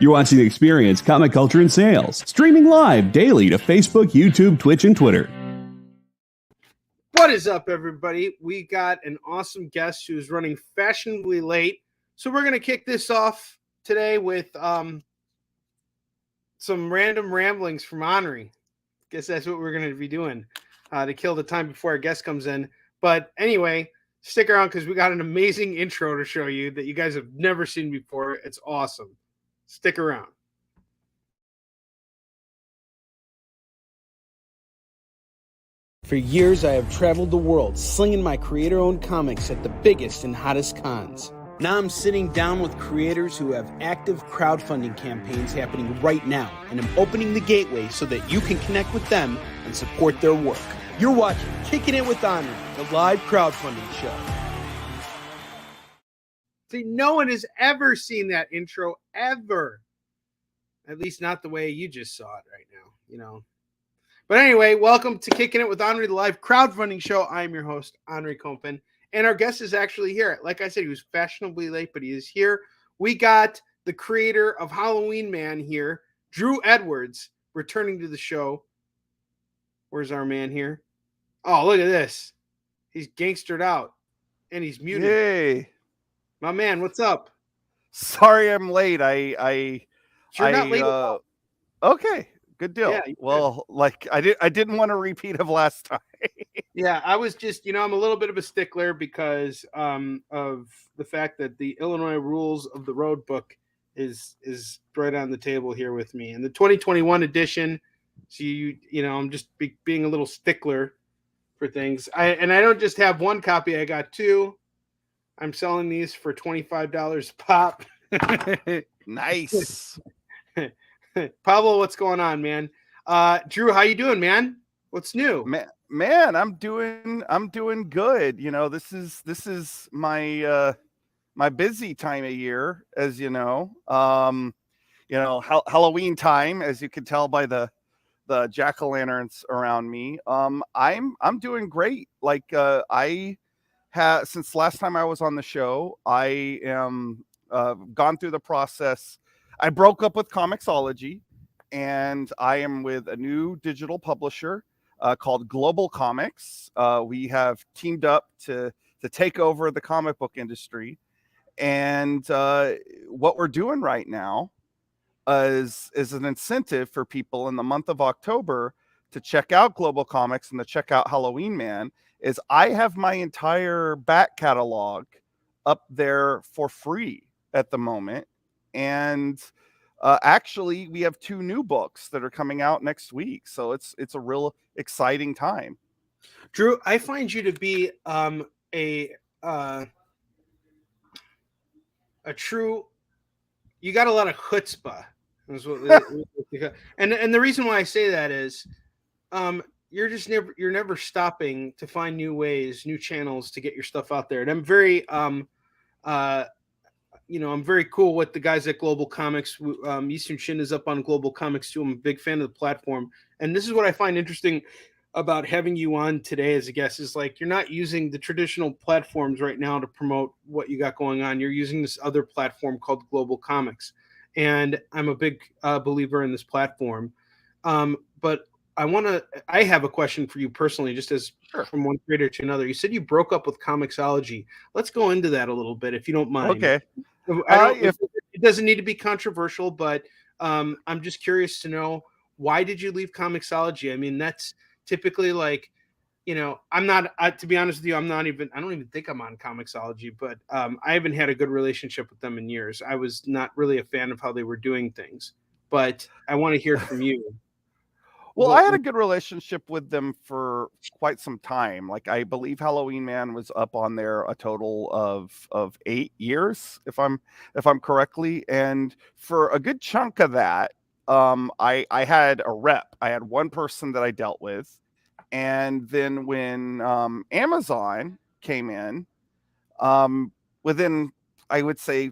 You're watching The Experience, Comic Culture and Sales, streaming live daily to Facebook, YouTube, Twitch, and Twitter. What is up, everybody? We got an awesome guest who's running fashionably late. So we're going to kick this off today with some random ramblings from Onrie. Guess that's what we're going to be doing to kill the time before our guest comes in. But anyway, stick around because we got an amazing intro to show you that you guys have never seen before. It's awesome. Stick around. For years, I have traveled the world slinging my creator-owned comics at the biggest and hottest cons. Now I'm sitting down with creators who have active crowdfunding campaigns happening right now, and I'm opening the gateway so that you can connect with them and support their work. You're watching Kickin It With Onrie, the live crowdfunding show. See, no one has ever seen that intro, ever. At least not the way you just saw it right now, you know. But anyway, welcome to Kickin It With Onrie, the live crowdfunding show. I am your host, Onrie Kompan, and our guest is actually here. Like I said, he was fashionably late, but he is here. We got the creator of Halloween Man here, Drew Edwards, returning to the show. Where's our man here? Oh, look at this. He's gangstered out, and he's muted. Yay. My man, what's up? Sorry I'm late. You're not late at all. Okay, good deal. Yeah, well, like I didn't want a repeat of last time. Yeah, I was just, I'm a little bit of a stickler because of the fact that the Illinois Rules of the Road book is right on the table here with me. And the 2021 edition, so I'm just being a little stickler for things. I don't just have one copy, I got two. I'm selling these for $25 a pop. Nice. Pablo, what's going on, man? Drew, how you doing, man? What's new? Man, I'm doing good. This is my my busy time of year, as you know. Halloween time, as you can tell by the jack-o'-lanterns around me. I'm doing great. Like since last time I was on the show, I am gone through the process. I broke up with Comixology, and I am with a new digital publisher called Global Comics. We have teamed up to take over the comic book industry, and what we're doing right now is an incentive for people in the month of October to check out Global Comics and to check out Halloween Man. Is I have my entire back catalog up there for free at the moment. And actually, we have two new books that are coming out next week. So it's a real exciting time. Drew, I find you to be a true, you got a lot of chutzpah. And the reason why I say that is you're never stopping to find new ways, new channels to get your stuff out there. And I'm very I'm very cool with the guys at Global Comics. Eastern Shin is up on Global Comics too. I'm a big fan of the platform. And this is what I find interesting about having you on today as a guest is like, you're not using the traditional platforms right now to promote what you got going on. You're using this other platform called Global Comics. And I'm a big believer in this platform. But I have a question for you personally, just as from one creator to another. You said you broke up with Comixology. Let's go into that a little bit, if you don't mind. Okay. It doesn't need to be controversial, but I'm just curious to know, why did you leave Comixology? I mean, that's typically like, I'm not, to be honest with you, I don't even think I'm on Comixology, but I haven't had a good relationship with them in years. I was not really a fan of how they were doing things, but I want to hear from you. Well, I had a good relationship with them for quite some time. Like, I believe Halloween Man was up on there a total of 8 years, if I'm correctly. And for a good chunk of that, I had a rep. I had one person that I dealt with. And then when Amazon came in, within, I would say,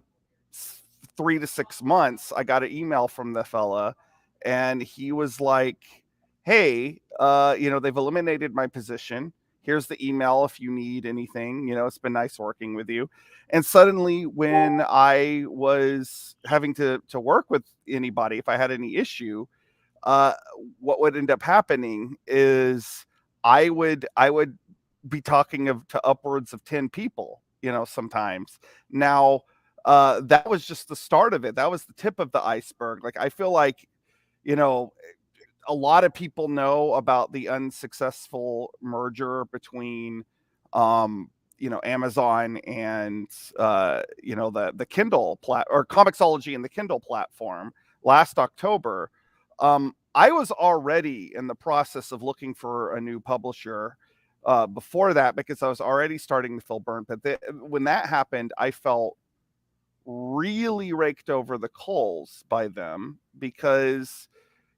3 to 6 months, I got an email from the fella, and he was like, hey, they've eliminated my position. Here's the email if you need anything. It's been nice working with you. And suddenly, when I was having to work with anybody, if I had any issue, uh, what would end up happening is I would be talking to upwards of 10 people, sometimes. Now, that was just the start of it. That was the tip of the iceberg. Like, I feel like, you know, a lot of people know about the unsuccessful merger between, Amazon and, the Kindle or Comixology and the Kindle platform last October. I was already in the process of looking for a new publisher before that, because I was already starting to feel burnt. But when that happened, I felt really raked over the coals by them, because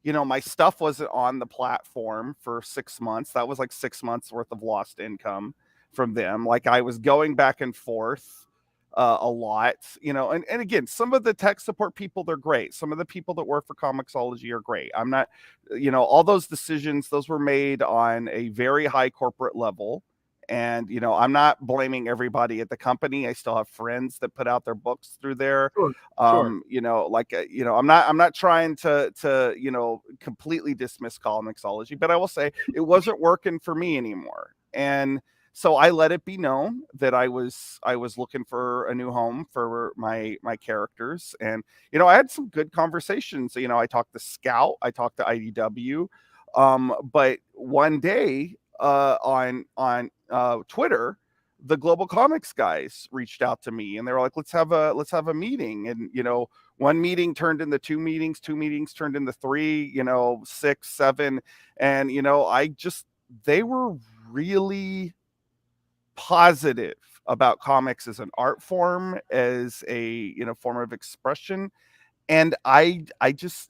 my stuff wasn't on the platform for 6 months. That was like 6 months worth of lost income from them. Like, I was going back and forth a lot, and again, some of the tech support people, they're great. Some of the people that work for Comixology are great. I'm not, all those decisions, those were made on a very high corporate level. And, I'm not blaming everybody at the company. I still have friends that put out their books through there. Sure. I'm not trying to completely dismiss Comixology, but I will say it wasn't working for me anymore. And so I let it be known that I was looking for a new home for my characters. And, I had some good conversations. I talked to Scout, I talked to IDW. But one day, on Twitter, the Global Comics guys reached out to me, and they were like, let's have a meeting. And, one meeting turned into two meetings turned into three, 6, 7. And, they were really positive about comics as an art form, as a, form of expression. And I just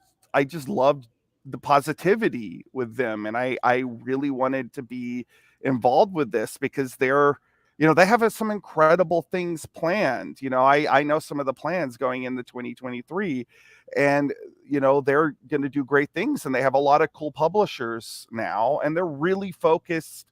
loved the positivity with them. And I really wanted to be involved with this, because they're, they have some incredible things planned. I know some of the plans going into 2023, and, they're going to do great things, and they have a lot of cool publishers now, and they're really focused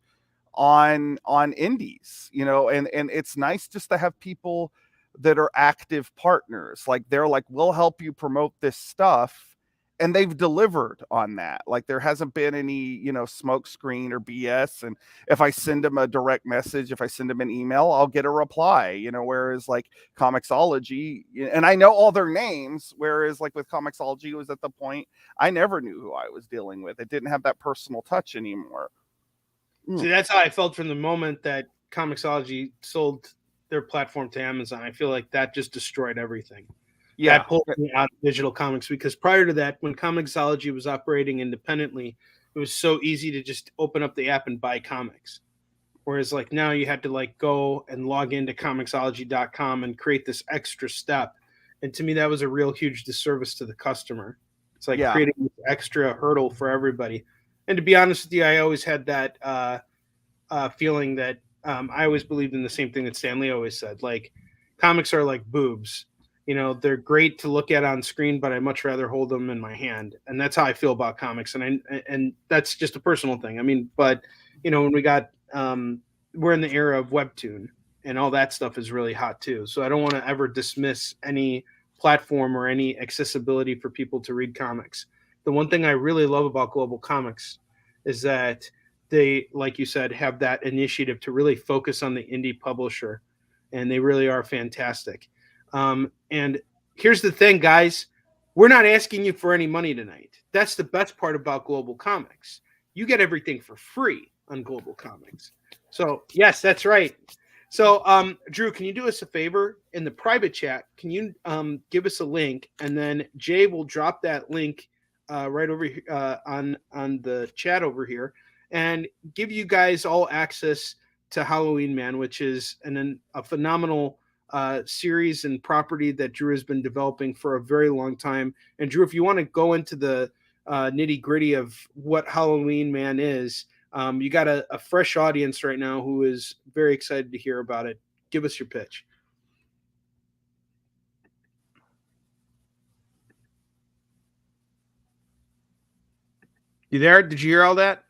on indies, and it's nice just to have people that are active partners. Like, they're like, we'll help you promote this stuff, and they've delivered on that. Like, there hasn't been any, smoke screen or BS. And if I send them a direct message, if I send them an email, I'll get a reply, whereas like Comixology, and I know all their names, whereas like with Comixology, it was at the point I never knew who I was dealing with. It didn't have that personal touch anymore. See, that's how I felt from the moment that Comixology sold their platform to Amazon. I feel like that just destroyed everything. Yeah. That pulled me out of digital comics, because prior to that, when Comixology was operating independently, it was so easy to just open up the app and buy comics. Whereas like now you had to like go and log into Comixology.com and create this extra step. And to me, that was a real huge disservice to the customer. It's like creating this extra hurdle for everybody. And to be honest with you, I always had that feeling that I always believed in the same thing that Stanley always said. Like, comics are like boobs. They're great to look at on screen, but I much rather hold them in my hand. And that's how I feel about comics. And that's just a personal thing. I mean, but when we got we're in the era of Webtoon, and all that stuff is really hot too. So I don't want to ever dismiss any platform or any accessibility for people to read comics. The one thing I really love about Global Comics is that they, like you said, have that initiative to really focus on the indie publisher, and they really are fantastic. And here's the thing, guys, we're not asking you for any money tonight. That's the best part about Global Comics. You get everything for free on Global Comics. So yes, that's right. So Drew, can you do us a favor in the private chat? Can you give us a link, and then Jay will drop that link right over here on the chat over here, and give you guys all access to Halloween Man, which is a phenomenal series and property that Drew has been developing for a very long time. And Drew, if you want to go into the nitty gritty of what Halloween Man is, you got a fresh audience right now who is very excited to hear about it. Give us your pitch. You there? Did you hear all that?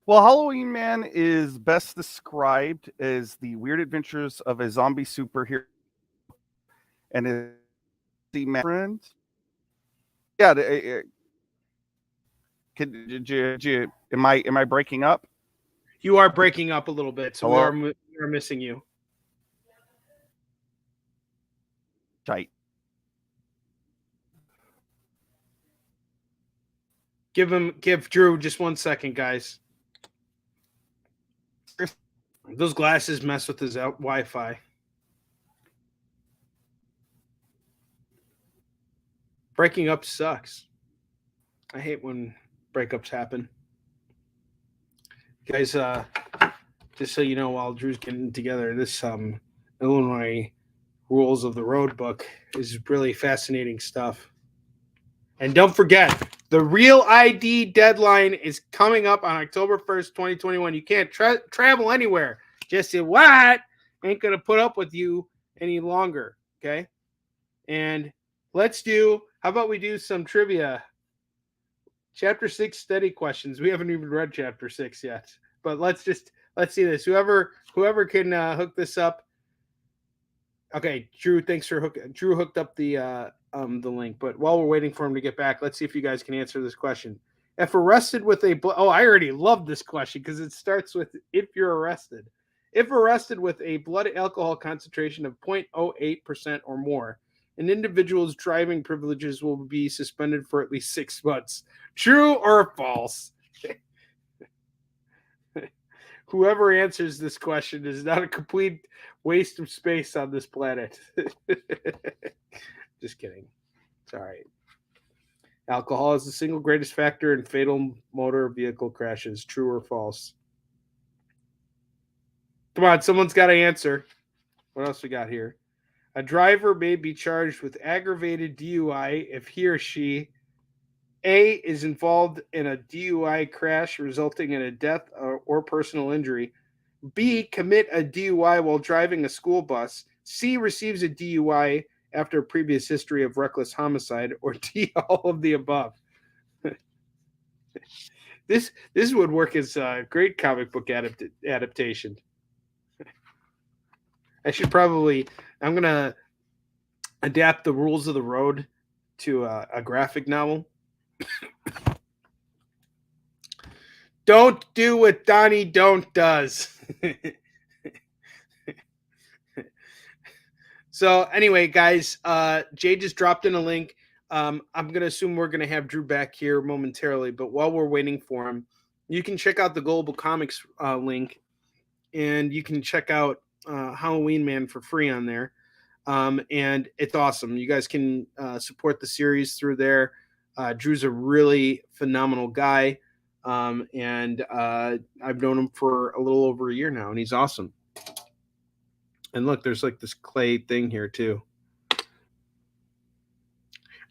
Well, Halloween Man is best described as the weird adventures of a zombie superhero and his friend. Yeah, am I breaking up? You are breaking up a little bit, so Hello? we are missing you. Tight. Give Drew just 1 second, guys. Those glasses mess with his Wi-Fi. Breaking up sucks. I hate when breakups happen. Guys, just so you know, while Drew's getting together, this Illinois Rules of the Road book is really fascinating stuff. And don't forget, the Real ID deadline is coming up on October 1st, 2021. You can't travel anywhere. Jesse Watt ain't going to put up with you any longer, okay? And how about we do some trivia? Chapter 6 study questions. We haven't even read Chapter 6 yet. But let's see this. Whoever can hook this up. Okay, Drew, Drew hooked up the link. But while we're waiting for him to get back, let's see if you guys can answer this question. If arrested with I already love this question because it starts with if you're arrested. If arrested with a blood alcohol concentration of 0.08% or more, an individual's driving privileges will be suspended for at least 6 months. True or false? Whoever answers this question is not a complete waste of space on this planet. Just kidding. It's all right. Alcohol is the single greatest factor in fatal motor vehicle crashes. True or false? Come on, someone's got to answer. What else we got here? A driver may be charged with aggravated DUI if he or she A, is involved in a DUI crash resulting in a death or personal injury, B, commit a DUI while driving a school bus, C, receives a DUI after a previous history of reckless homicide, or D, all of the above. This would work as a great comic book adaptation. I'm going to adapt the Rules of the Road to a graphic novel. Don't do what Donnie Don't does. So anyway, guys, Jay just dropped in a link. I'm going to assume we're going to have Drew back here momentarily, but while we're waiting for him, you can check out the Global Comics link, and you can check out Halloween Man for free on there. And it's awesome. You guys can support the series through there. Drew's a really phenomenal guy. And I've known him for a little over a year now, and he's awesome. And look, there's like this clay thing here too.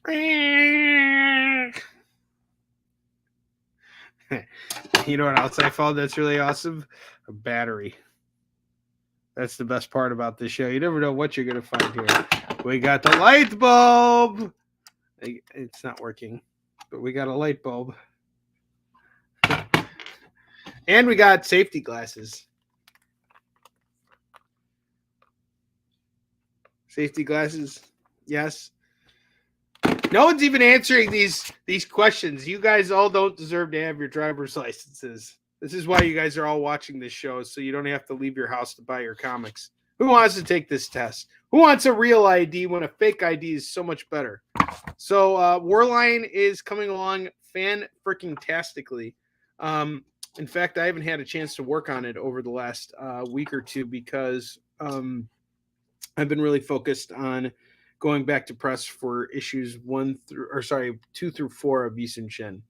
You know what else I found that's really awesome? A battery. That's the best part about this show. You never know what you're going to find here. We got the light bulb. It's not working, but we got a light bulb. And we got safety glasses. Safety glasses, yes. No one's even answering these questions. You guys all don't deserve to have your driver's licenses. This is why you guys are all watching this show, so you don't have to leave your house to buy your comics. Who wants to take this test? Who wants a real ID when a fake ID is so much better? So Warline is coming along fan-freaking-tastically. In fact, I haven't had a chance to work on it over the last week or two because I've been really focused on going back to press for issues 2 through 4 of Yisung Shin.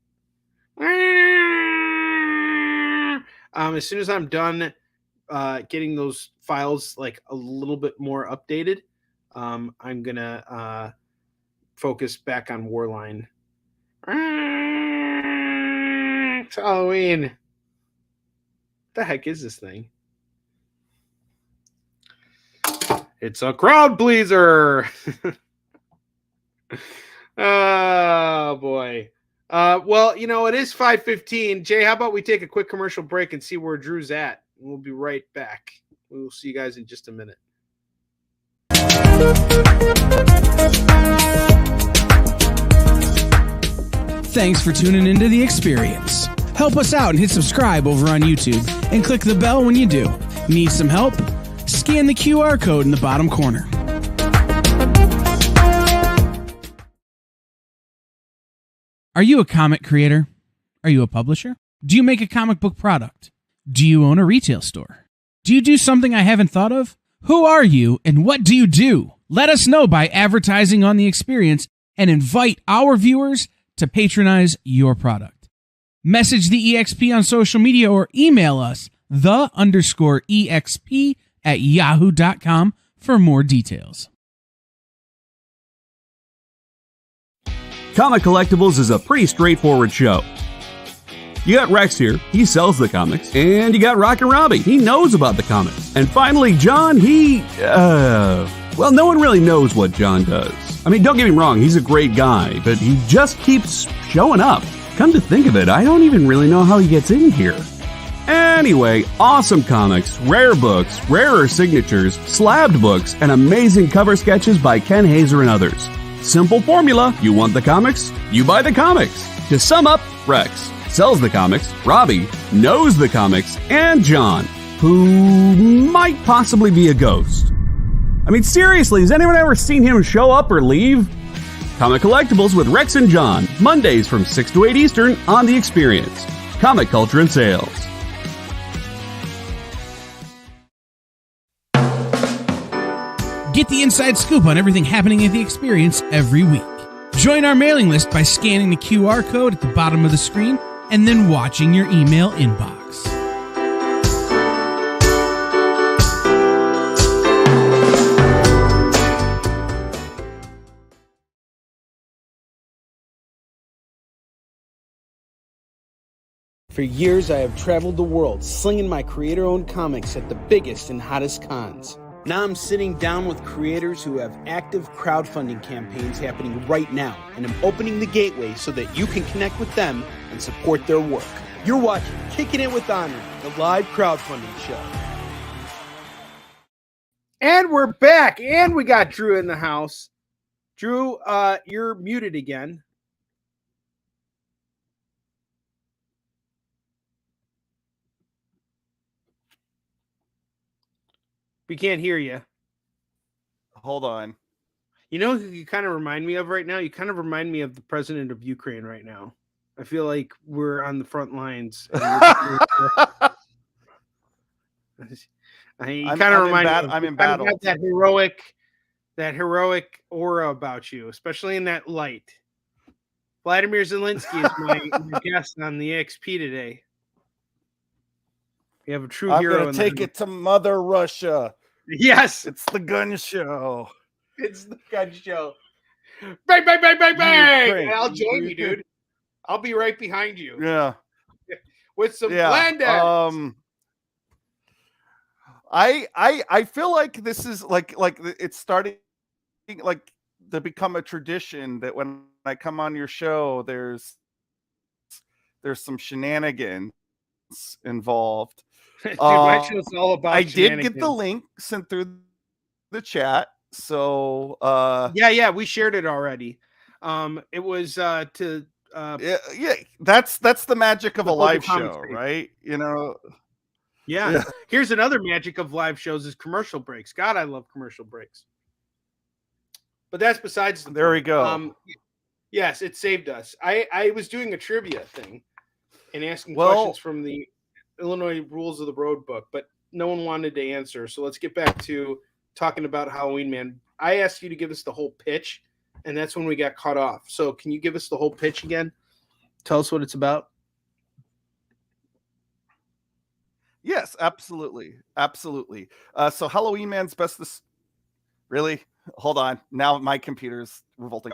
As soon as I'm done getting those files like a little bit more updated, I'm gonna focus back on Warline. It's Halloween. What the heck is this thing? It's a crowd pleaser. Oh boy. Well, it is 5:15. Jay, how about we take a quick commercial break and see where Drew's at? We'll be right back. We will see you guys in just a minute. Thanks for tuning into The Experience. Help us out and hit subscribe over on YouTube and click the bell when you do. Need some help? Scan the QR code in the bottom corner. Are you a comic creator? Are you a publisher? Do you make a comic book product? Do you own a retail store? Do you do something I haven't thought of? Who are you and what do you do? Let us know by advertising on The Experience and invite our viewers to patronize your product. Message the EXP on social media or email us _EXP@yahoo.com for more details. Comic Collectibles is a pretty straightforward show. You got Rex here, he sells the comics, and you got Rocket Robbie, he knows about the comics. And finally, John, well, no one really knows what John does. I mean, don't get me wrong, he's a great guy, but he just keeps showing up. Come to think of it, I don't even really know how he gets in here. Anyway, awesome comics, rare books, rarer signatures, slabbed books, and amazing cover sketches by Ken Hazer and others. Simple formula, you want the comics, you buy the comics. To sum up, Rex sells the comics, Robbie knows the comics, and John, who might possibly be a ghost. I mean, seriously, has anyone ever seen him show up or leave? Comic Collectibles with Rex and John, Mondays from 6 to 8 Eastern on The Experience. Comic Culture and Sales. Get the inside scoop on everything happening at The Experience every week. Join our mailing list by scanning the QR code at the bottom of the screen and then watching your email inbox. For years, I have traveled the world slinging my creator-owned comics at the biggest and hottest cons. Now I'm sitting down with creators who have active crowdfunding campaigns happening right now, and I'm opening the gateway so that you can connect with them and support their work. You're watching Kickin It With Onrie, the live crowdfunding show. And we're back, and we got Drew in the house. Drew, you're muted again. We can't hear you. Hold on. You know who you kind of remind me of right now? You kind of remind me of the president of Ukraine right now. I feel like we're on the front lines. You kind of remind me. I'm in battle. That heroic aura about you, especially in that light. Vladimir Zelensky is my guest on the XP today. You have a true hero. I'm going to take it to Mother Russia. Yes. It's the gun show. It's the gun show. Bang, bang, bang, bang, bang. I'll join you, dude. I'll be right behind you. Yeah. With some Blendex. I feel like this is like it's starting like to become a tradition that when I come on your show, there's some shenanigans involved. Dude, my show's all about I did get the link sent through the chat. So yeah, we shared it already. It was to yeah, that's the magic of a live show, right? You know. Yeah. Here's another magic of live shows is commercial breaks. God, I love commercial breaks. But that's besides the there we go. Yes, it saved us. I was doing a trivia thing and asking questions from the Illinois Rules of the Road book, but no one wanted to answer. So let's get back to talking about Halloween Man. I asked you to give us the whole pitch, and that's when we got cut off. So can you give us the whole pitch again? Tell us what it's about. Yes, absolutely. Absolutely. So Halloween Man's best really? Hold on. Now my computer's revolting.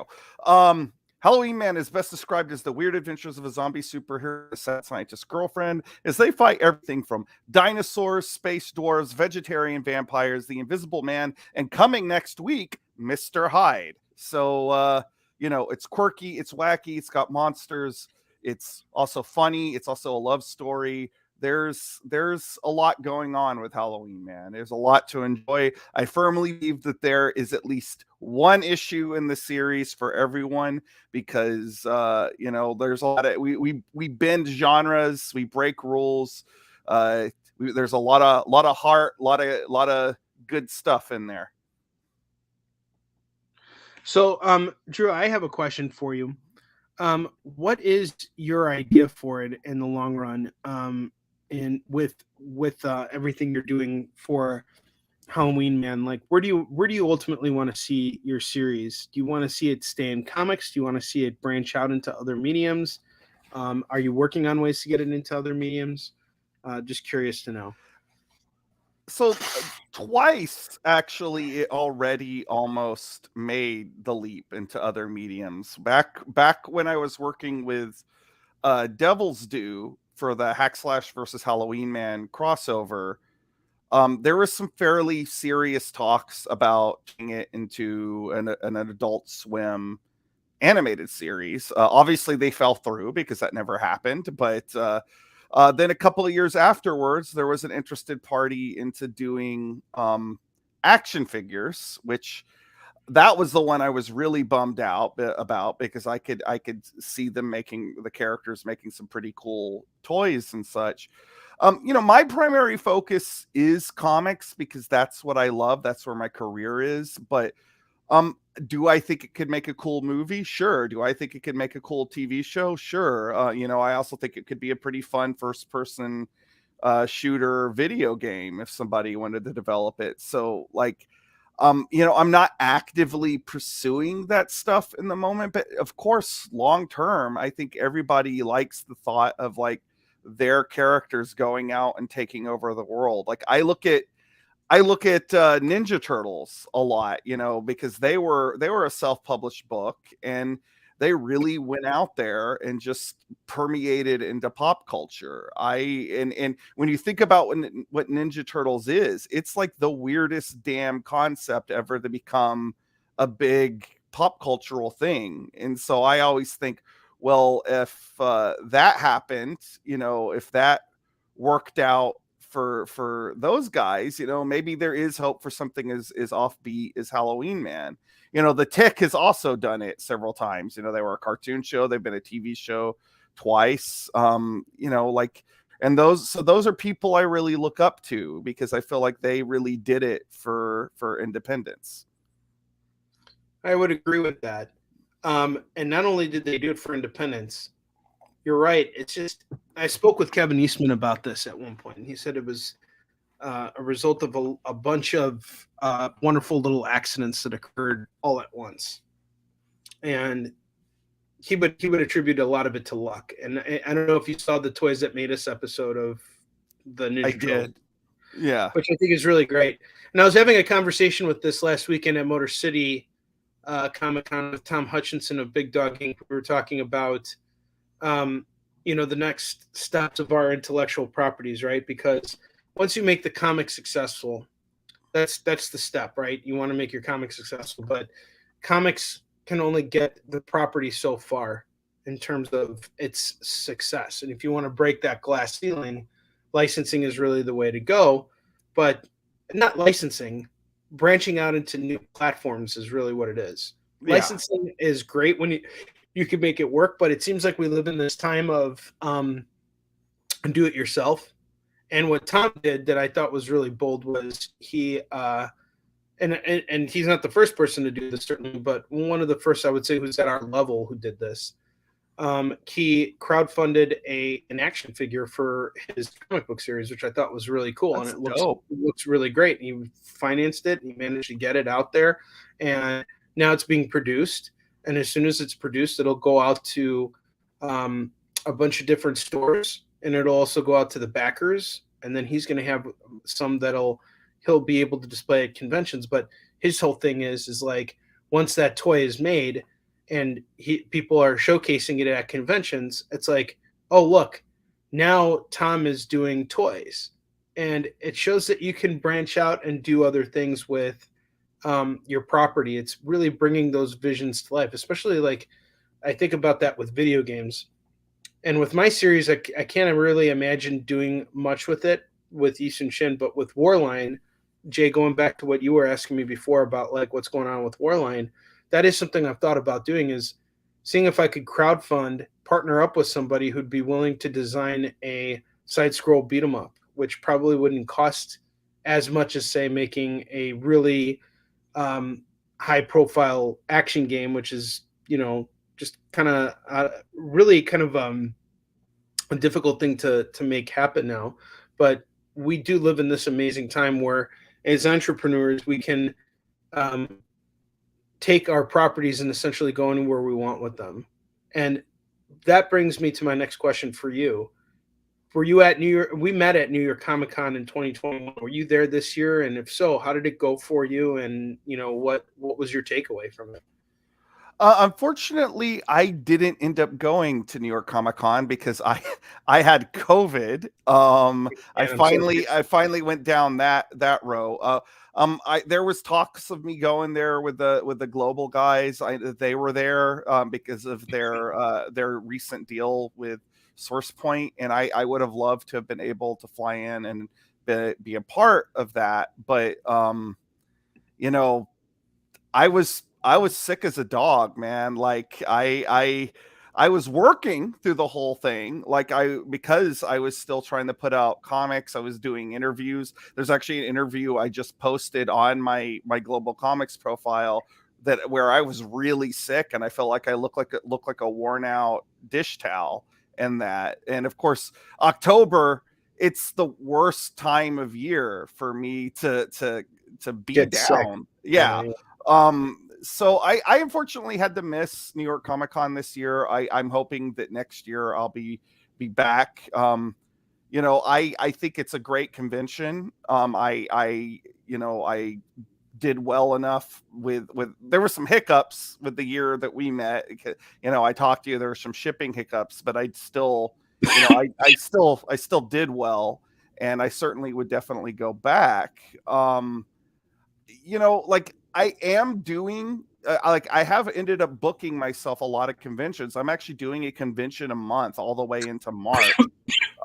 Halloween Man is best described as the weird adventures of a zombie superhero, sad scientist girlfriend, as they fight everything from dinosaurs, space dwarves, vegetarian vampires, the Invisible Man, and coming next week, Mr. Hyde. So it's quirky, it's wacky, it's got monsters, it's also funny, it's also a love story. There's a lot going on with Halloween, man. There's a lot to enjoy. I firmly believe that there is at least one issue in the series for everyone, because there's a lot of we bend genres, we break rules. There's a lot of heart, a lot of good stuff in there. So, Drew, I have a question for you. What is your idea for it in the long run? And with everything you're doing for Halloween, man, like where do you ultimately want to see your series? Do you want to see it stay in comics? Do you want to see it branch out into other mediums? Are you working on ways to get it into other mediums? Just curious to know. So twice, actually, it already almost made the leap into other mediums. Back when I was working with Devil's Due for the Hack Slash versus Halloween Man crossover, there was some fairly serious talks about turning it into an Adult Swim animated series. Obviously, they fell through because that never happened, but then a couple of years afterwards, there was an interested party into doing action figures, which that was the one I was really bummed out about, because I could see them the characters making some pretty cool toys and such. My primary focus is comics because that's what I love. That's where my career is. But do I think it could make a cool movie? Sure. Do I think it could make a cool TV show? Sure. I also think it could be a pretty fun first-person shooter video game if somebody wanted to develop it. So, I'm not actively pursuing that stuff in the moment, but of course, long term, I think everybody likes the thought of their characters going out and taking over the world. I look at Ninja Turtles a lot, because they were a self-published book, and they really went out there and just permeated into pop culture. And when you think about what Ninja Turtles is, it's like the weirdest damn concept ever to become a big pop cultural thing. And so I always think, well, if that happened, if that worked out for those guys, maybe there is hope for something as offbeat as Halloween Man. The Tick has also done it several times. They were a cartoon show, they've been a TV show twice. And those are people I really look up to, because I feel like they really did it for independence. I would agree with that. And not only did they do it for independence, you're right. It's just, I spoke with Kevin Eastman about this at one point, and he said it was a result of a bunch of wonderful little accidents that occurred all at once. And he would attribute a lot of it to luck. And I don't know if you saw the Toys That Made Us episode of the Ninja Turtles. Did. Yeah. Which I think is really great. And I was having a conversation with this last weekend at Motor City Comic-Con with Tom Hutchinson of Big Dog Inc. We were talking about the next steps of our intellectual properties, right? Because once you make the comic successful, that's the step, right? You want to make your comic successful, but comics can only get the property so far in terms of its success. And if you want to break that glass ceiling, licensing is really the way to go. But not licensing, branching out into new platforms is really what it is. Yeah. Licensing is great when you can make it work, but it seems like we live in this time of do it yourself. And what Tom did that I thought was really bold was he and he's not the first person to do this, certainly, but one of the first, I would say, who's at our level who did this. He crowdfunded an action figure for his comic book series, which I thought was really cool. That's and it looks really great. He financed it. He managed to get it out there, and now it's being produced. And as soon as it's produced, it'll go out to a bunch of different stores, and it'll also go out to the backers. And then he's going to have some he'll be able to display at conventions. But his whole thing is like, once that toy is made and people are showcasing it at conventions, it's like, oh, look, now Tom is doing toys. And it shows that you can branch out and do other things with your property. It's really bringing those visions to life, especially like I think about that with video games. And with my series, I can't really imagine doing much with it with Eastern Shin, but with Warline, Jay, going back to what you were asking me before about like what's going on with Warline, that is something I've thought about doing, is seeing if I could crowdfund, partner up with somebody who'd be willing to design a side scroll beat 'em up, which probably wouldn't cost as much as say making a really high profile action game, which is, just kind of really kind of a difficult thing to make happen now. But we do live in this amazing time where, as entrepreneurs, we can um, take our properties and essentially go anywhere we want with them. And that brings me to my next question for you. Were you at New York? We met at New York Comic Con in 2021. Were you there this year? And if so, how did it go for you? And what was your takeaway from it? Unfortunately, I didn't end up going to New York Comic Con because I had COVID. I finally went down that row. There was talks of me going there with the global guys. They were there because of their recent deal with SourcePoint, and I would have loved to have been able to fly in and be a part of that. But I was sick as a dog, man. Like I was working through the whole thing. Because I was still trying to put out comics. I was doing interviews. There's actually an interview I just posted on my Global Comics profile where I was really sick and I felt like I looked like a worn out dish towel and that. And of course, October, it's the worst time of year for me to be Get down. sick. Yeah. So I unfortunately had to miss New York Comic Con this year. I'm hoping that next year I'll be back. I think it's a great convention. I did well enough with there were some hiccups with the year that we met. I talked to you, there were some shipping hiccups, but I still did well, and I certainly would definitely go back. I am doing I have ended up booking myself a lot of conventions. I'm actually doing a convention a month all the way into March.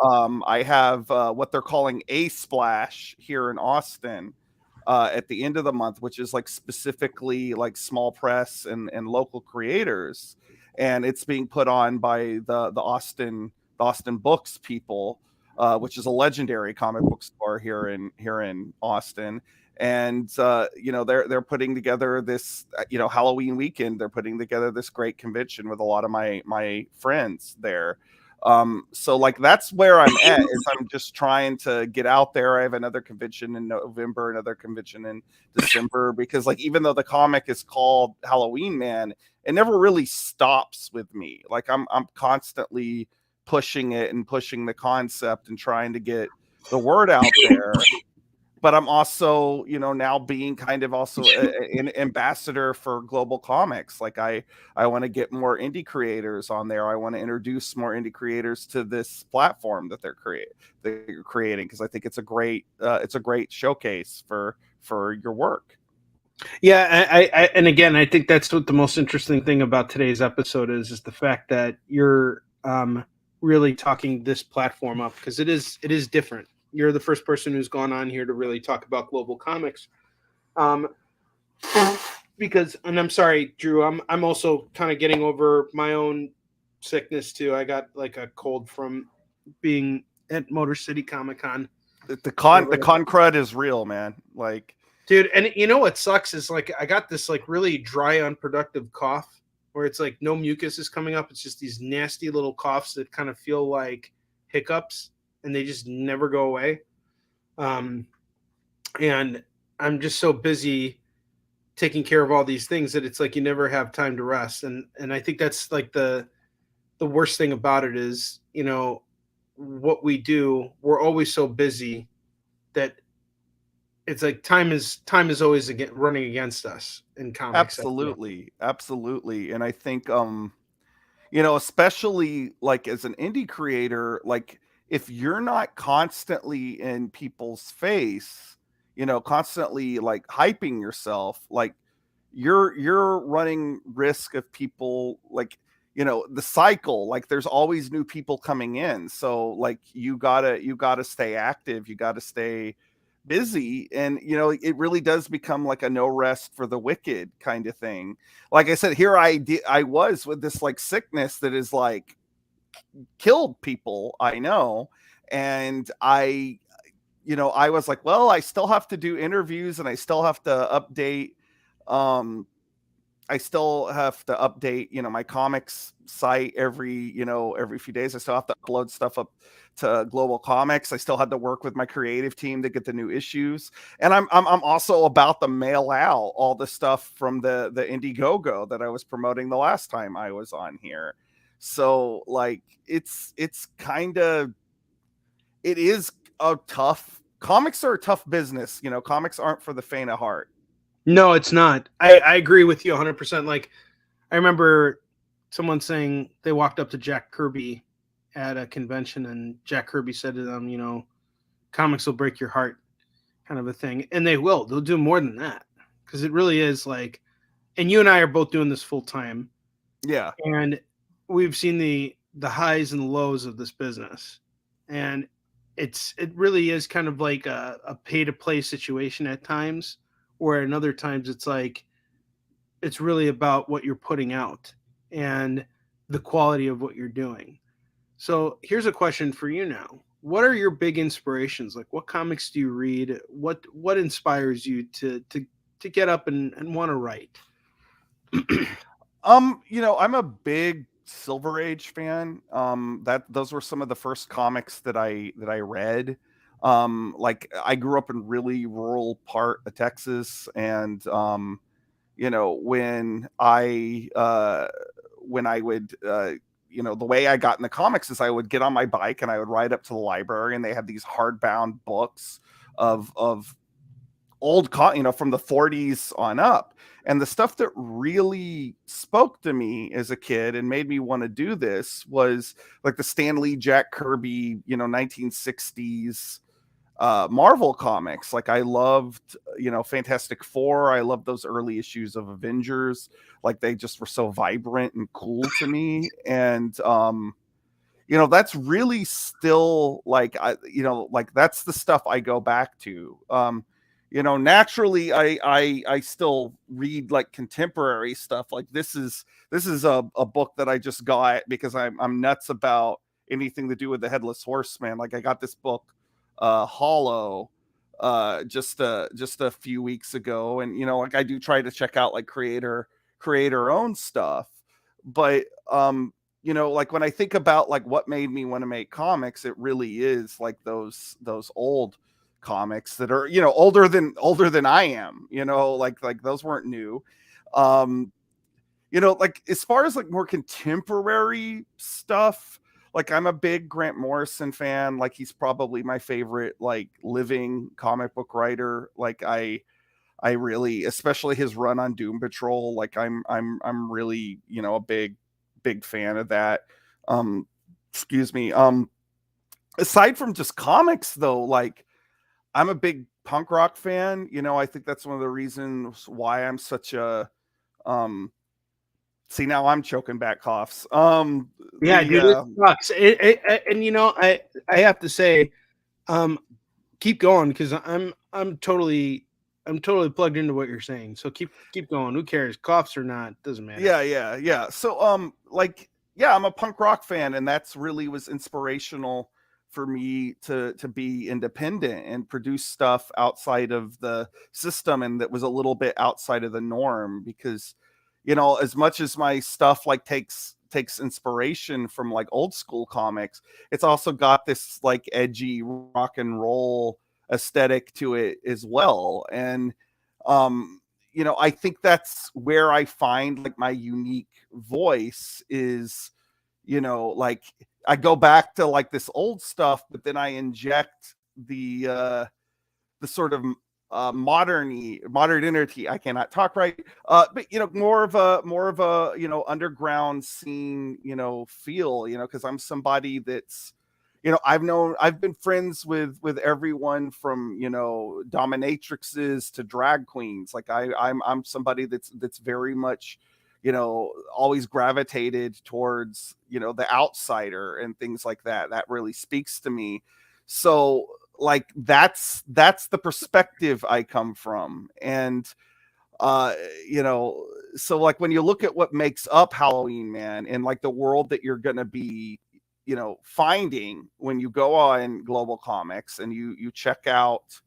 I have what they're calling a splash here in Austin at the end of the month, which is like specifically like small press and local creators, and it's being put on by the Austin Books people, which is a legendary comic book store here in Austin. And they're putting together this Halloween weekend. They're putting together this great convention with a lot of my friends there. So like that's where I'm at, is I'm just trying to get out there. I have another convention in November, another convention in December, because like even though the comic is called Halloween Man, it never really stops with me. Like I'm constantly pushing it and pushing the concept and trying to get the word out there. But I'm also, now being kind of also an ambassador for Global Comics. Like I want to get more indie creators on there. I want to introduce more indie creators to this platform that they're creating, because I think it's a great showcase for your work. Yeah, I and again, I think that's what the most interesting thing about today's episode is the fact that you're really talking this platform up, because it is different. You're the first person who's gone on here to really talk about Global Comics. Because, and I'm sorry, Drew, I'm also kind of getting over my own sickness too. I got like a cold from being at Motor City Comic Con. The con crud is real, man. Like, dude, and you know what sucks is like I got this like really dry, unproductive cough where it's like no mucus is coming up. It's just these nasty little coughs that kind of feel like hiccups, and they just never go away. And I'm just so busy taking care of all these things that it's like you never have time to rest. And I think that's like the worst thing about it is, what we do, we're always so busy that it's like time is always running against us in comics. Absolutely. And I think, especially like as an indie creator, like if you're not constantly in people's face, constantly like hyping yourself, like you're running risk of people, like, the cycle, like there's always new people coming in. So like you gotta stay active, you gotta stay busy. And it really does become like a no rest for the wicked kind of thing. Like I said, here I was with this like sickness that is like killed people I know. And I was like, well, I still have to do interviews, and I still have to update my comics site every few days. I still have to upload stuff up to Global Comics. I still had to work with my creative team to get the new issues. And I'm also about to mail out all the stuff from the Indiegogo that I was promoting the last time I was on here. So like it is a tough, comics are a tough business. Comics aren't for the faint of heart. No, it's not. I agree with you 100%. Like, I remember someone saying they walked up to Jack Kirby at a convention, and Jack Kirby said to them, comics will break your heart, kind of a thing. And they will. They'll do more than that, because it really is like, and you and I are both doing this full time. Yeah. And we've seen the highs and lows of this business. And it really is kind of like a pay to play situation at times, where in other times it's like it's really about what you're putting out and the quality of what you're doing. So here's a question for you now. What are your big inspirations? Like, what comics do you read? What inspires you to get up and want to write? I'm a big Silver Age fan. Those were some of the first comics that I read. Like I grew up in really rural part of Texas, and when I would the way I got in the comics is I would get on my bike and I would ride up to the library, and they had these hardbound books of old from the 40s on up. And the stuff that really spoke to me as a kid and made me want to do this was like the Stan Lee, Jack Kirby, 1960s Marvel comics. Like I loved, Fantastic Four. I loved those early issues of Avengers. Like they just were so vibrant and cool to me. And, that's really still like, that's the stuff I go back to. Naturally I still read like contemporary stuff. Like this is a book that I just got because I'm nuts about anything to do with the Headless Horseman. Like I got this book, Hollow, just a few weeks ago. And, like I do try to check out like creator owned stuff, but, like when I think about like what made me want to make comics, it really is like those old comics that are older than I am, like those weren't new. Like as far as like more contemporary stuff, like I'm a big Grant Morrison fan. Like he's probably my favorite like living comic book writer. Like I really, especially his run on Doom Patrol, like I'm really a big fan of that. Excuse me. Aside from just comics though, like I'm a big punk rock fan. I think that's one of the reasons why I'm such a see, now I'm choking back coughs. Dude, it sucks. And I have to say, keep going, because I'm totally plugged into what you're saying. So keep going. Who cares? Coughs or not, doesn't matter. Yeah. So I'm a punk rock fan, and that's really was inspirational for me to be independent and produce stuff outside of the system, and that was a little bit outside of the norm, because as much as my stuff like takes inspiration from like old school comics, it's also got this like edgy rock and roll aesthetic to it as well. And I think that's where I find like my unique voice is, like I go back to like this old stuff, but then I inject the sort of modernity. I cannot talk right, but more of a underground scene, feel, because I'm somebody that's I've been friends with everyone from, dominatrixes to drag queens. Like I'm somebody that's very much, always gravitated towards, the outsider and things like that. That really speaks to me. So like that's the perspective I come from. And so like when you look at what makes up Halloween, man, and like the world that you're gonna be, finding when you go on Global Comics and you check out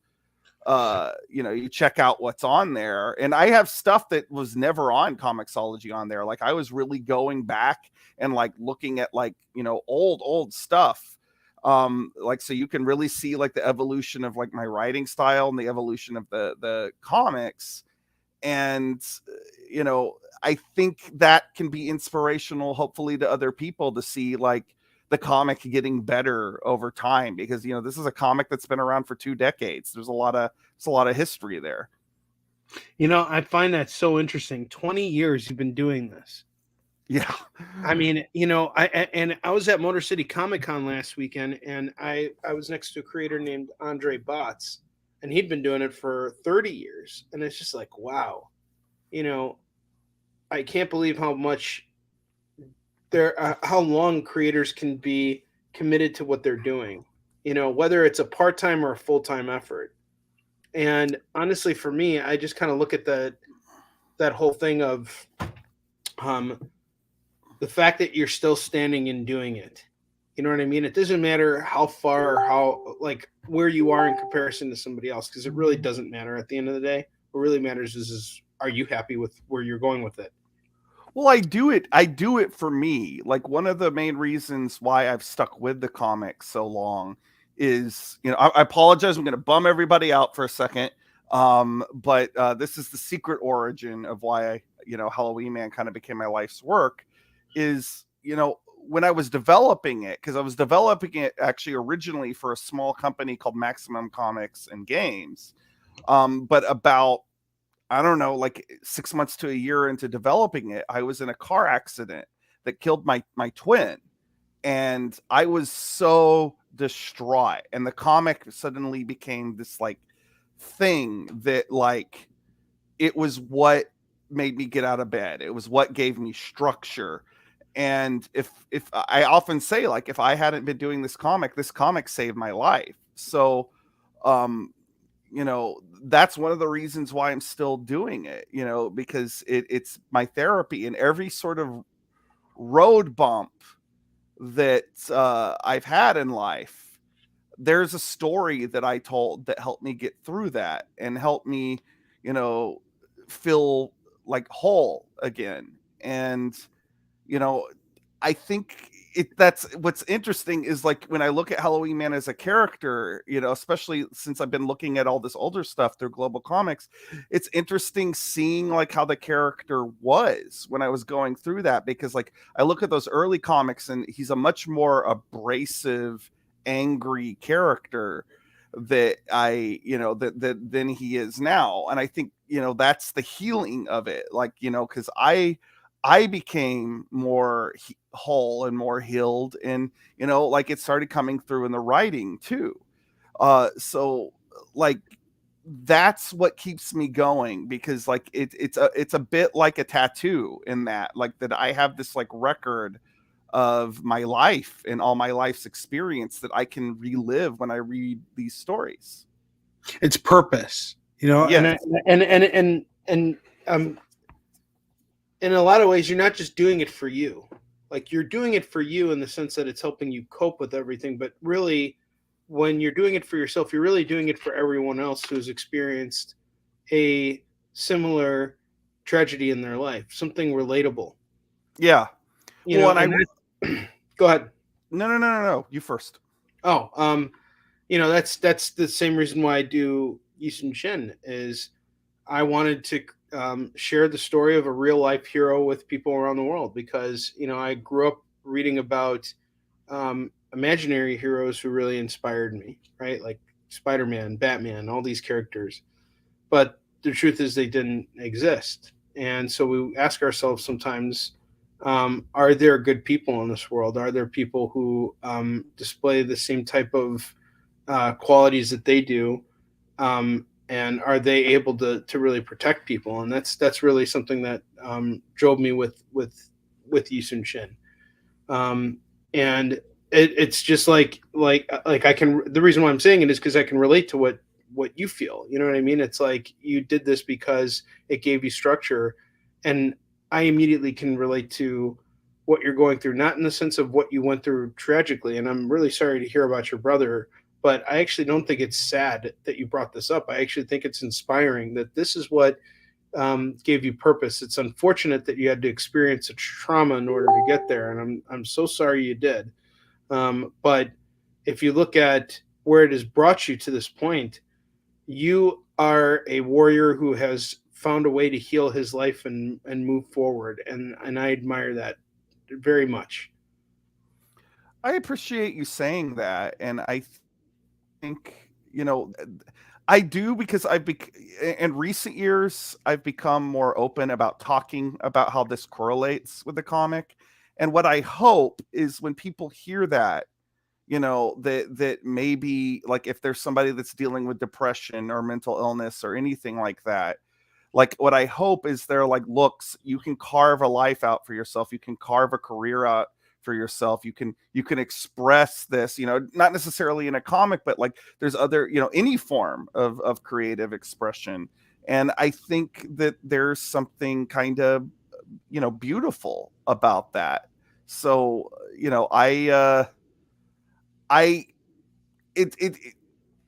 you check out what's on there. And I have stuff that was never on Comixology on there. Like I was really going back and like looking at like, old stuff. Like, so you can really see like the evolution of like my writing style and the evolution of the comics. And, I think that can be inspirational, hopefully, to other people to see like the comic getting better over time, because, this is a comic that's been around for 2 decades. There's a lot of history there. I find that so interesting. 20 years you've been doing this. Yeah. I mean, I was at Motor City Comic Con last weekend, and I was next to a creator named Onrie Kompan, and he'd been doing it for 30 years. And it's just like, wow, I can't believe how much how long creators can be committed to what they're doing, whether it's a part-time or a full-time effort. And honestly, for me, I just kind of look at that whole thing of the fact that you're still standing and doing it. You know what I mean? It doesn't matter how far or how like where you are in comparison to somebody else, because it really doesn't matter at the end of the day. What really matters is are you happy with where you're going with it? Well, I do it for me. Like one of the main reasons why I've stuck with the comics so long is, I apologize. I'm going to bum everybody out for a second. But this is the secret origin of why Halloween Man kind of became my life's work is, when I was developing it, because I was developing it actually originally for a small company called Maximum Comics and Games. But about, I don't know, like 6 months to a year into developing it, I was in a car accident that killed my twin. And I was so distraught. And the comic suddenly became this like thing that like, it was what made me get out of bed. It was what gave me structure. And if I often say, like, if I hadn't been doing this comic saved my life. So, that's one of the reasons why I'm still doing it, because it's my therapy. And every sort of road bump that I've had in life, there's a story that I told that helped me get through that and helped me, feel like whole again. And, I think that's what's interesting is like when I look at Halloween Man as a character, especially since I've been looking at all this older stuff through Global Comics, it's interesting seeing like how the character was when I was going through that, because like I look at those early comics and he's a much more abrasive, angry character that than he is now. And I think, that's the healing of it. Like, because I became more whole and more healed, and like it started coming through in the writing too. So like that's what keeps me going, because like it's a bit like a tattoo in that, like that I have this like record of my life and all my life's experience that I can relive when I read these stories. It's purpose, Yes. and in a lot of ways, you're not just doing it for you. Like you're doing it for you in the sense that it's helping you cope with everything. But really, when you're doing it for yourself, you're really doing it for everyone else who's experienced a similar tragedy in their life, something relatable. Yeah. Go ahead. No. You first. Oh, that's the same reason why I do Yisung Shin is I wanted to share the story of a real life hero with people around the world, because I grew up reading about imaginary heroes who really inspired me, right? Like Spider-Man, Batman, all these characters. But the truth is they didn't exist. And so we ask ourselves sometimes, Are there good people in this world? Are there people who display the same type of qualities that they do? And are they able to really protect people? And that's really something that drove me with Yisun Shin. And it's just like I can. The reason why I'm saying it is because I can relate to what you feel. You know what I mean? It's like you did this because it gave you structure, and I immediately can relate to what you're going through. Not in the sense of what you went through tragically, and I'm really sorry to hear about your brother. But I actually don't think it's sad that you brought this up. I actually think it's inspiring that this is what gave you purpose. It's unfortunate that you had to experience a trauma in order to get there, and I'm so sorry you did. But if you look at where it has brought you to this point, you are a warrior who has found a way to heal his life and move forward, and I admire that very much. I appreciate you saying that, and I think, I do, because in recent years I've become more open about talking about how this correlates with the comic. And what I hope is when people hear that, that maybe, like, if there's somebody that's dealing with depression or mental illness or anything like that, like, what I hope is they're like, looks, you can carve a life out for yourself, you can carve a career out for yourself, you can express this, not necessarily in a comic, but like there's other, any form of creative expression. And I think that there's something kind of, beautiful about that. So, I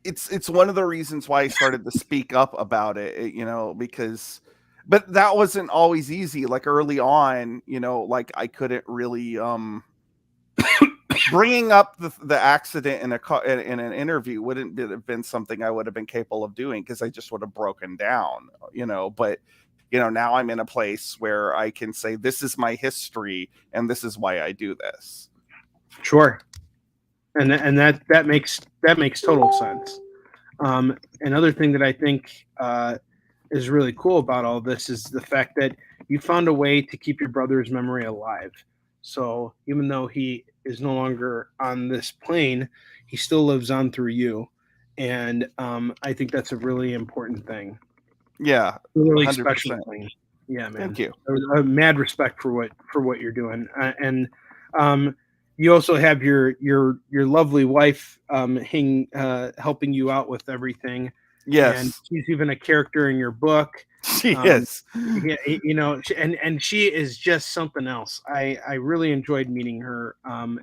it's one of the reasons why I started to speak up about it, because, but that wasn't always easy. Like, early on, like, I couldn't really bringing up the accident in an interview wouldn't have been something I would have been capable of doing, because I just would have broken down, but now I'm in a place where I can say, this is my history and this is why I do this. Sure. And that makes total sense. Another thing that I think is really cool about all this is the fact that you found a way to keep your brother's memory alive. So even though he is no longer on this plane, he still lives on through you, and I think that's a really important thing. Yeah, a really 100%. Special thing. Yeah, man. Thank you. Mad respect for what you're doing, and you also have your lovely wife helping you out with everything. Yes, and she's even a character in your book. She is. Yeah, and she is just something else. I really enjoyed meeting her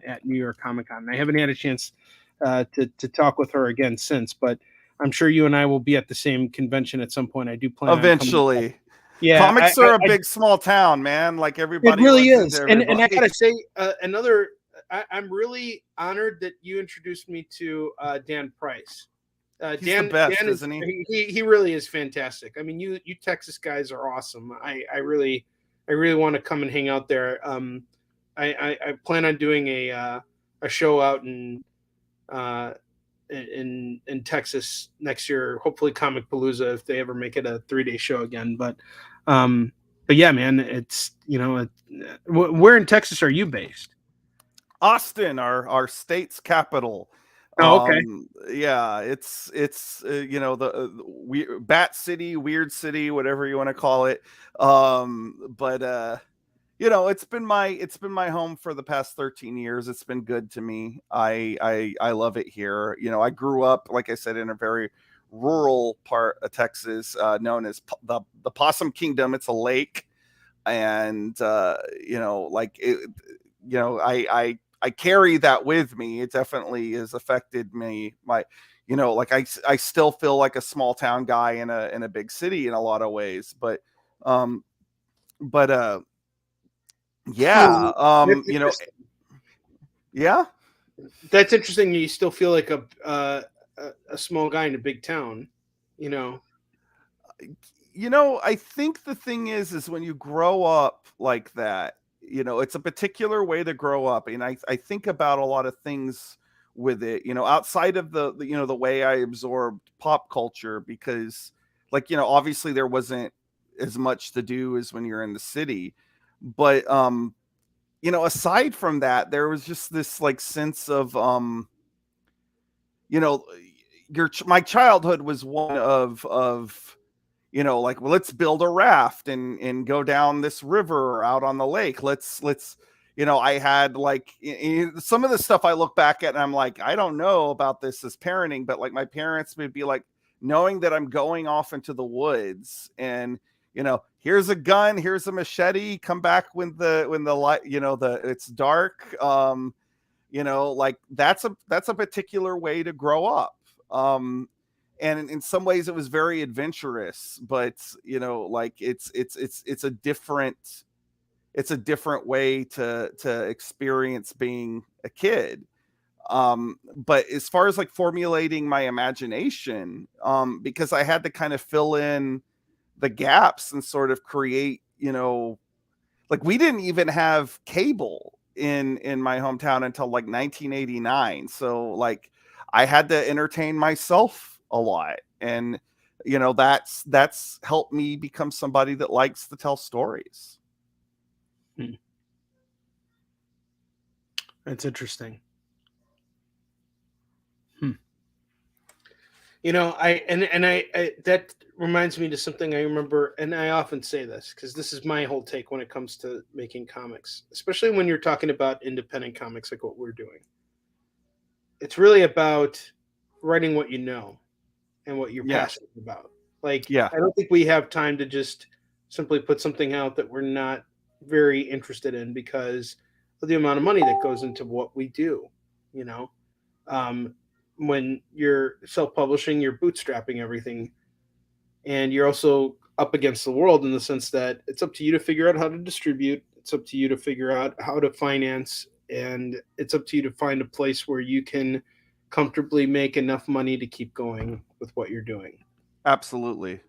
at New York Comic Con. I haven't had a chance to talk with her again since, but I'm sure you and I will be at the same convention at some point. I do plan eventually. On coming. Yeah, comics are a big small town, man. Like, everybody. It really is, and I gotta say, I'm really honored that you introduced me to Dan Price. He's the best, isn't he? He really is fantastic. I mean, you Texas guys are awesome. I really want to come and hang out there. I plan on doing a show out in Texas next year. Hopefully, Comic Palooza, if they ever make it a 3-day show again. But yeah, man, it's where in Texas are you based? Austin, our state's capital. Oh, okay. Yeah, it's the Bat City, Weird City, whatever you want to call it. But it's been my home for the past 13 years. It's been good to me. I love it here. I grew up, like I said, in a very rural part of Texas, known as the Possum Kingdom. It's a lake, and I carry that with me. It definitely has affected me. I still feel like a small town guy in a big city in a lot of ways, but yeah, yeah, that's interesting. You still feel like a small guy in a big town, I think the thing is when you grow up like that, it's a particular way to grow up. And I think about a lot of things with it, outside of the way I absorbed pop culture, because obviously there wasn't as much to do as when you're in the city. But you know, aside from that, there was just this like sense of, you know, my childhood was one of, you know, like, well, let's build a raft and go down this river out on the lake. Let's, you know, I had like some of the stuff I look back at and I'm like, I don't know about this as parenting, but like my parents would be like, knowing that I'm going off into the woods and, you know, here's a gun, here's a machete, come back when the light, you know, it's dark. You know, like that's a particular way to grow up. And in some ways it was very adventurous, but you know, like it's a different way to experience being a kid. But as far as like formulating my imagination, because I had to kind of fill in the gaps and sort of create, you know, like we didn't even have cable in my hometown until like 1989. So like I had to entertain myself a lot. And, you know, that's helped me become somebody that likes to tell stories. That's interesting. You know, I that reminds me to something I remember, and I often say this because this is my whole take when it comes to making comics, especially when you're talking about independent comics like what we're doing. It's really about writing what you know and what you're passionate about. Like, I don't think we have time to just simply put something out that we're not very interested in because of the amount of money that goes into what we do, you know. When you're self-publishing, you're bootstrapping everything, and you're also up against the world in the sense that it's up to you to figure out how to distribute, it's up to you to figure out how to finance, and it's up to you to find a place where you can comfortably make enough money to keep going with what you're doing. Absolutely.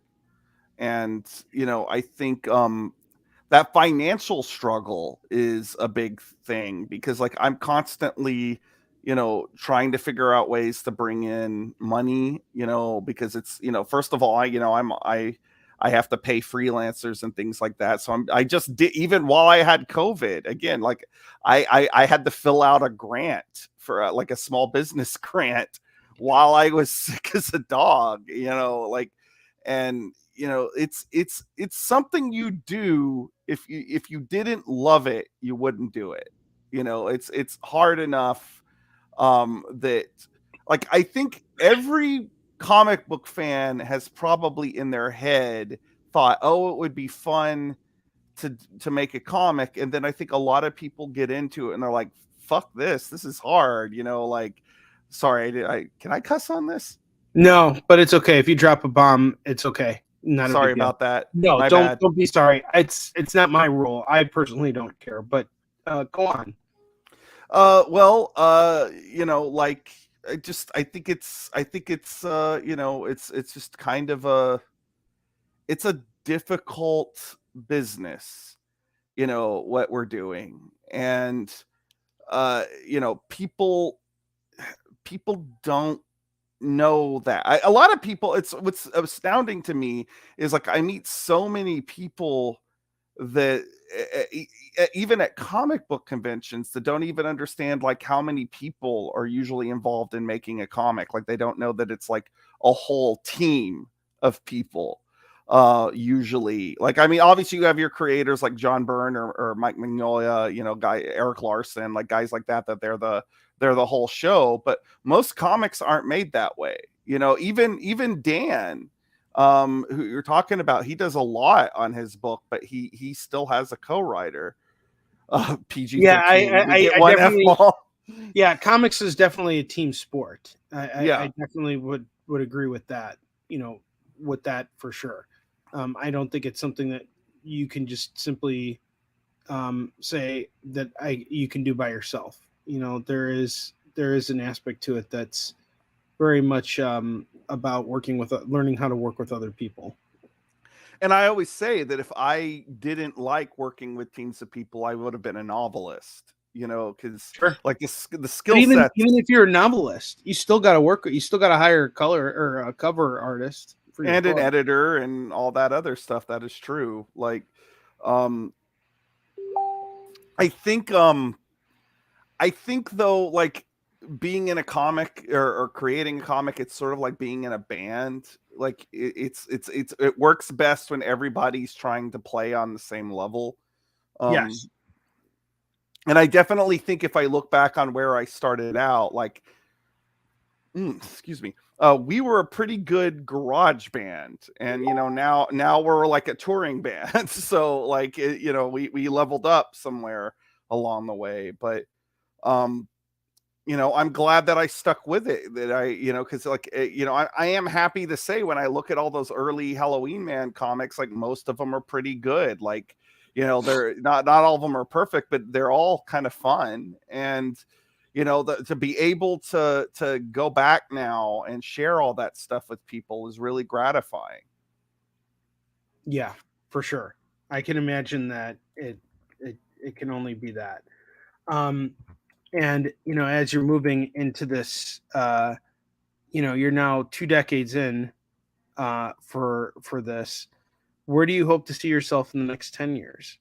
And you know, I think that financial struggle is a big thing because like I'm constantly, you know, trying to figure out ways to bring in money, you know, because it's, you know, first of all, I have to pay freelancers and things like that. So I just did, even while I had COVID, again, like I had to fill out a grant for like a small business grant while I was sick as a dog, you know, like, and you know, it's something you do. If you didn't love it, you wouldn't do it. You know, it's hard enough that like I think every comic book fan has probably in their head thought, oh, it would be fun to make a comic, and then I think a lot of people get into it and they're like, fuck this is hard, you know, like, sorry, can I cuss on this? No, but it's okay. If you drop a bomb, it's okay. Not sorry about that. No, don't be sorry. It's not my rule. I personally don't care, but go on. Well, you know, like I think it's you know, it's just kind of it's a difficult business, you know, what we're doing. And you know, people don't know that. A lot of people, it's what's astounding to me is like I meet so many people that even at comic book conventions that don't even understand like how many people are usually involved in making a comic. Like they don't know that it's like a whole team of people. Usually, like, I mean, obviously you have your creators like John Byrne or Mike Mignola, you know, Eric Larson, like guys like that they're the whole show. But most comics aren't made that way. You know, even Dan, who you're talking about, he does a lot on his book, but he still has a co-writer. PG-13. Yeah, I definitely, F-ball. Yeah, comics is definitely a team sport. I definitely would agree with that. You know, with that for sure. I don't think it's something that you can just simply say that you can do by yourself. You know, there is an aspect to it that's very much about learning how to work with other people. And I always say that if I didn't like working with teams of people, I would have been a novelist. You know, because like the skill set. Even if you're a novelist, you still got to work. You still got to hire a color or a cover artist and an editor and all that other stuff. That is true. Like, I think though, like being in a comic or creating a comic, it's sort of like being in a band. Like it works best when everybody's trying to play on the same level. Yes. And I definitely think if I look back on where I started out, like, excuse me, we were a pretty good garage band, and now we're like a touring band. So like, we leveled up somewhere along the way, but I'm glad that I stuck with it. That because like, I am happy to say when I look at all those early Halloween Man comics, like most of them are pretty good. Like, they're not all of them are perfect, but they're all kind of fun. And to be able to go back now and share all that stuff with people is really gratifying. Yeah, for sure. I can imagine that it can only be that. And as you're moving into this, you're now 2 decades in for this. Where do you hope to see yourself in the next 10 years?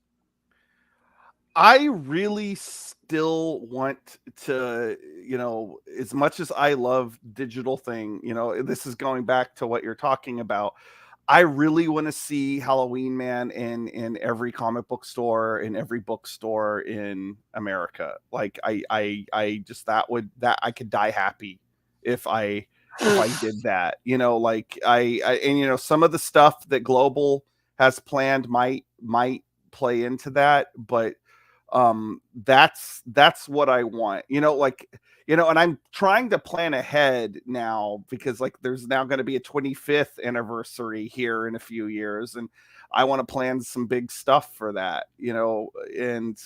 I really still want to, as much as I love digital thing, this is going back to what you're talking about. I really want to see Halloween Man in every comic book store, in every bookstore in America. Like I just that I could die happy if I did that. Like and some of the stuff that Global has planned might play into that, but that's what I want. And I'm trying to plan ahead now because like there's now going to be a 25th anniversary here in a few years, and I want to plan some big stuff for that, and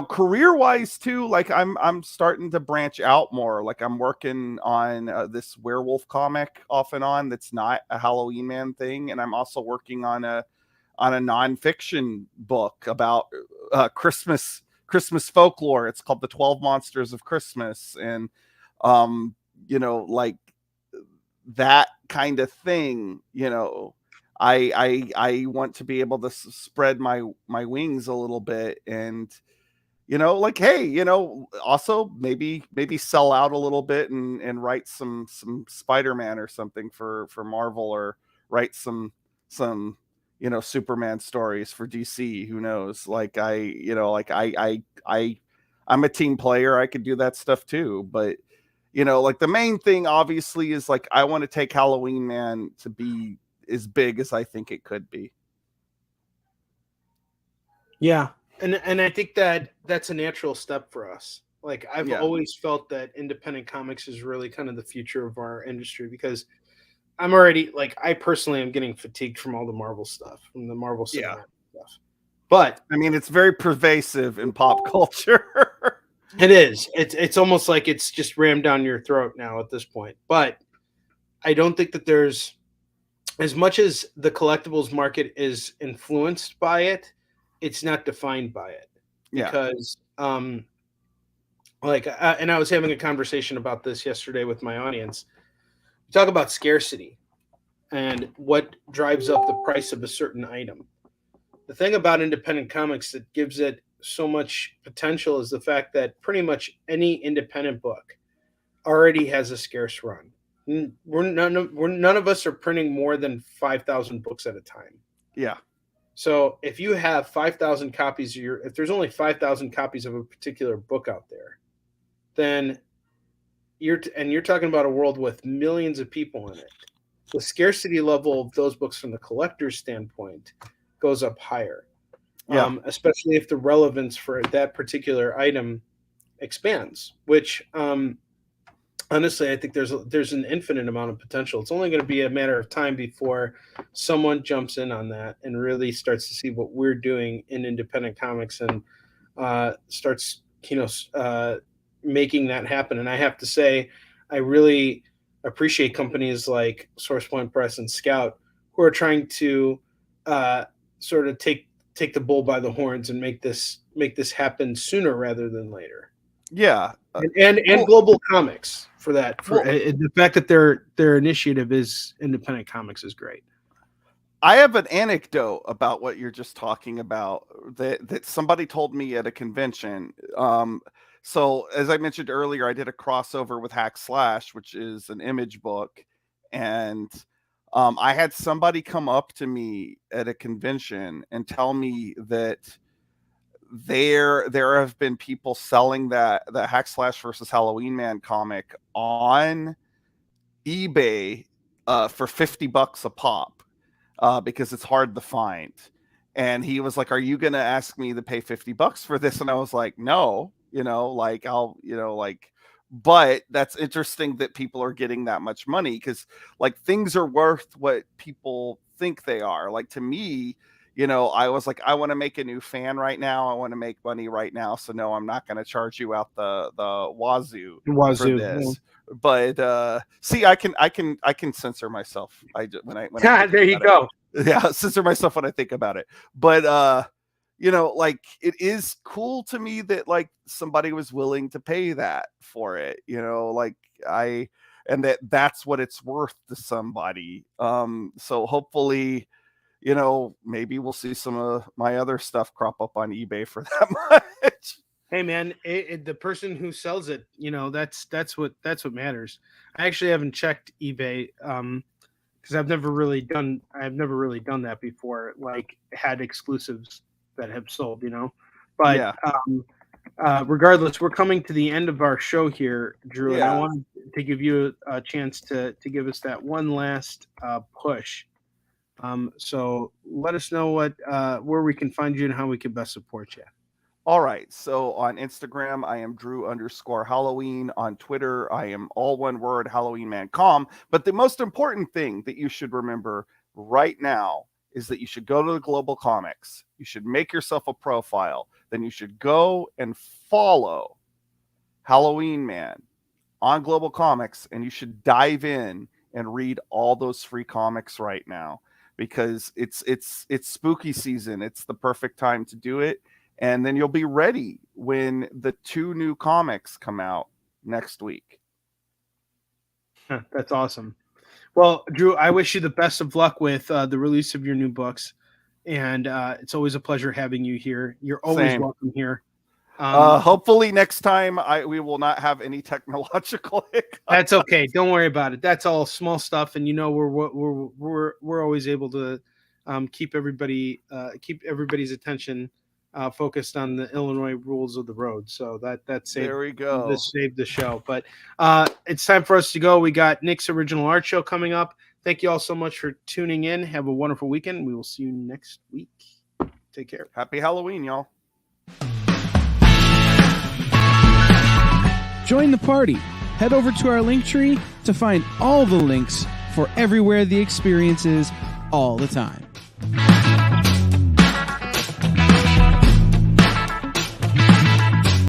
career wise too. Like I'm starting to branch out more. Like I'm working on this werewolf comic off and on that's not a Halloween Man thing, and I'm also working on a nonfiction book about Christmas folklore. It's called The 12 Monsters of Christmas. And, like that kind of thing, I want to be able to spread my wings a little bit and, like, hey, also maybe sell out a little bit and write some Spider-Man or something for Marvel, or write some Superman stories for DC. Who knows? Like I'm a team player. I could do that stuff too. But like the main thing obviously is like I want to take Halloween Man to be as big as I think it could be. Yeah. And I think that's a natural step for us. Like I've always felt that independent comics is really kind of the future of our industry, because I'm already, like, I personally am getting fatigued from all the Marvel stuff, from the Marvel cinematic stuff. But I mean, it's very pervasive in pop culture. It is. It's almost like it's just rammed down your throat now at this point. But I don't think that there's, as much as the collectibles market is influenced by it, it's not defined by it. Because and I was having a conversation about this yesterday with my audience. We talk about scarcity and what drives up the price of a certain item. The thing about independent comics that gives it so much potential is the fact that pretty much any independent book already has a scarce run. None of us are printing more than 5,000 books at a time. Yeah. So if you have 5,000 copies of if there's only 5,000 copies of a particular book out there, then you're talking about a world with millions of people in it. The scarcity level of those books from the collector's standpoint goes up higher. Yeah. Especially if the relevance for that particular item expands, which honestly, I think there's an infinite amount of potential. It's only going to be a matter of time before someone jumps in on that and really starts to see what we're doing in independent comics and starts, making that happen. And I have to say, I really appreciate companies like SourcePoint Press and Scout who are trying to sort of take the bull by the horns and make this happen sooner rather than later. Yeah. And Global Comics for that. The fact that their initiative is independent comics is great. I have an anecdote about what you're just talking about that somebody told me at a convention. So as I mentioned earlier, I did a crossover with Hack Slash, which is an image book. And I had somebody come up to me at a convention and tell me that there have been people selling the Hack Slash versus Halloween Man comic on eBay for $50 a pop. Because it's hard to find. And he was like, are you going to ask me to pay $50 for this? And I was like, no, but that's interesting that people are getting that much money, because like things are worth what people think they are. Like to me, I was like, I want to make a new fan right now. I want to make money right now. So no, I'm not going to charge you out the wazoo for this. Yeah. But see, I can censor myself. There you go. Yeah, censor myself when I think about it. But like it is cool to me that like somebody was willing to pay that for it. And that's what it's worth to somebody. So hopefully, maybe we'll see some of my other stuff crop up on eBay for that much. Hey man, the person who sells it, that's what matters. I actually haven't checked eBay because I've never really done that before. Like had exclusives that have sold, But yeah. Regardless, we're coming to the end of our show here, Drew, and I wanted to give you a chance to give us that one last push. So let us know where we can find you and how we can best support you. All right. So on Instagram, I am Drew_Halloween. On Twitter, I am all one word, HalloweenManCom. But the most important thing that you should remember right now is that you should go to the Global Comics. You should make yourself a profile. Then you should go and follow Halloween Man on Global Comics, and you should dive in and read all those free comics right now, because it's spooky season. It's the perfect time to do it. And then you'll be ready when the 2 new comics come out next week. That's awesome. Well, Drew, I wish you the best of luck with the release of your new books. And it's always a pleasure having you here. You're always welcome here. Hopefully next time we will not have any technological hiccups. That's okay. Don't worry about it. That's all small stuff. And we're always able to keep everybody's attention focused on the Illinois rules of the road. So that saved, there we go. This saved the show. But it's time for us to go. We got Nick's Original Art Show coming up. Thank you all so much for tuning in. Have a wonderful weekend. We will see you next week. Take care. Happy Halloween, y'all. Join the party. Head over to our Linktree to find all the links for everywhere the experience is all the time.